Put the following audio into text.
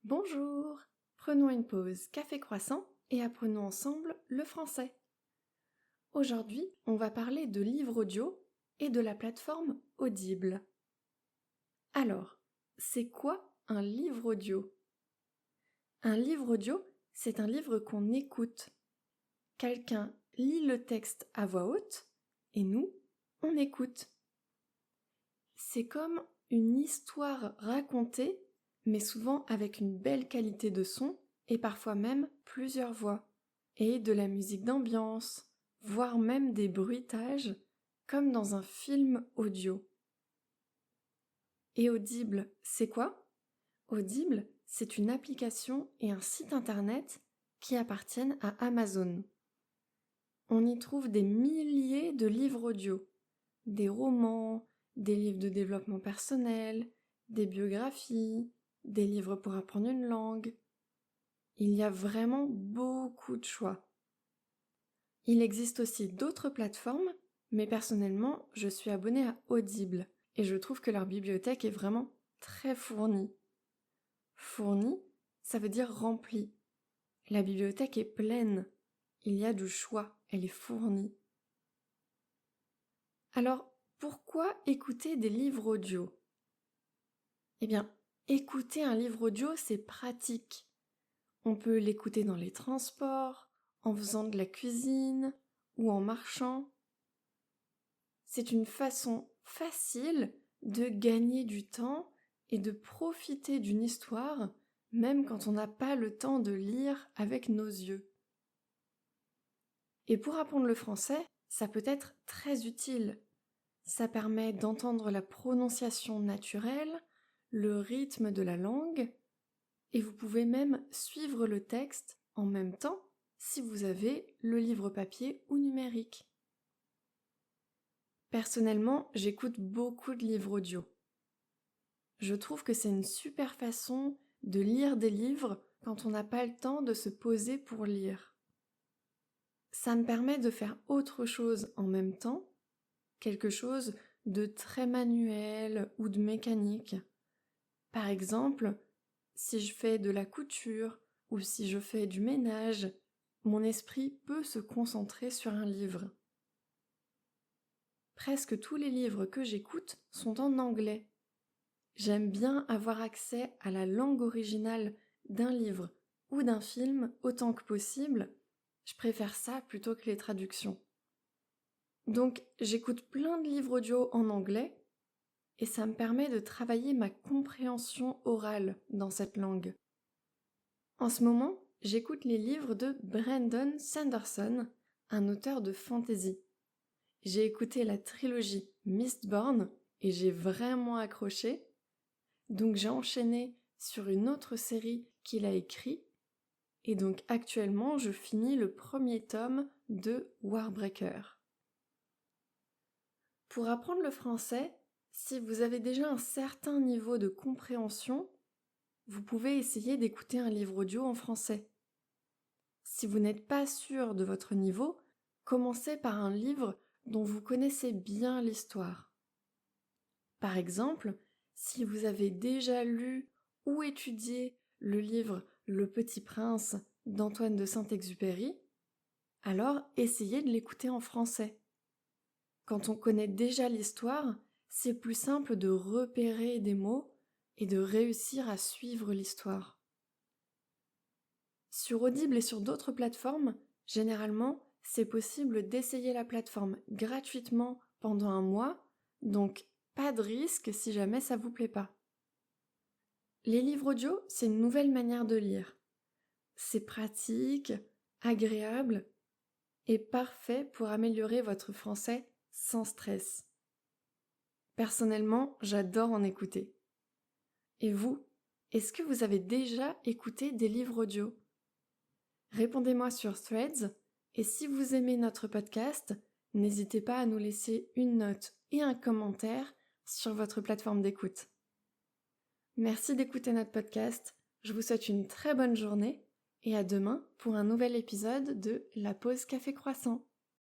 Bonjour! Prenons une pause café croissant et apprenons ensemble le français. Aujourd'hui, on va parler de livres audio et de la plateforme Audible. Alors, c'est quoi un livre audio? Un livre audio, c'est un livre qu'on écoute. Quelqu'un lit le texte à voix haute et nous, on écoute. C'est comme une histoire racontée, mais souvent avec une belle qualité de son et parfois même plusieurs voix, et de la musique d'ambiance, voire même des bruitages, comme dans un film audio. Et Audible, c'est quoi? Audible, c'est une application et un site internet qui appartiennent à Amazon. On y trouve des milliers de livres audio, des romans, des livres de développement personnel, des biographies, des livres pour apprendre une langue. Il y a vraiment beaucoup de choix. Il existe aussi d'autres plateformes, mais personnellement, je suis abonnée à Audible et je trouve que leur bibliothèque est vraiment très fournie. Fournie, ça veut dire remplie. La bibliothèque est pleine. Il y a du choix, elle est fournie. Alors, pourquoi écouter des livres audio? Eh bien, écouter un livre audio, c'est pratique. On peut l'écouter dans les transports, en faisant de la cuisine ou en marchant. C'est une façon facile de gagner du temps et de profiter d'une histoire, même quand on n'a pas le temps de lire avec nos yeux. Et pour apprendre le français, ça peut être très utile. Ça permet d'entendre la prononciation naturelle, le rythme de la langue, et vous pouvez même suivre le texte en même temps si vous avez le livre papier ou numérique. Personnellement, j'écoute beaucoup de livres audio. Je trouve que c'est une super façon de lire des livres quand on n'a pas le temps de se poser pour lire. Ça me permet de faire autre chose en même temps, quelque chose de très manuel ou de mécanique. Par exemple, si je fais de la couture ou si je fais du ménage, mon esprit peut se concentrer sur un livre. Presque tous les livres que j'écoute sont en anglais. J'aime bien avoir accès à la langue originale d'un livre ou d'un film autant que possible. Je préfère ça plutôt que les traductions. Donc j'écoute plein de livres audio en anglais et ça me permet de travailler ma compréhension orale dans cette langue. En ce moment, j'écoute les livres de Brandon Sanderson, un auteur de fantasy. J'ai écouté la trilogie Mistborn et j'ai vraiment accroché. Donc j'ai enchaîné sur une autre série qu'il a écrit. Et donc actuellement, je finis le premier tome de Warbreaker. Pour apprendre le français, si vous avez déjà un certain niveau de compréhension, vous pouvez essayer d'écouter un livre audio en français. Si vous n'êtes pas sûr de votre niveau, commencez par un livre dont vous connaissez bien l'histoire. Par exemple, si vous avez déjà lu ou étudié le livre Le Petit Prince d'Antoine de Saint-Exupéry, alors essayez de l'écouter en français. Quand on connaît déjà l'histoire, c'est plus simple de repérer des mots et de réussir à suivre l'histoire. Sur Audible et sur d'autres plateformes, généralement, c'est possible d'essayer la plateforme gratuitement pendant un mois, donc pas de risque si jamais ça vous plaît pas. Les livres audio, c'est une nouvelle manière de lire. C'est pratique, agréable et parfait pour améliorer votre français sans stress. Personnellement, j'adore en écouter. Et vous, est-ce que vous avez déjà écouté des livres audio? Répondez-moi sur Threads et si vous aimez notre podcast, n'hésitez pas à nous laisser une note et un commentaire sur votre plateforme d'écoute. Merci d'écouter notre podcast, je vous souhaite une très bonne journée et à demain pour un nouvel épisode de La Pause Café Croissant.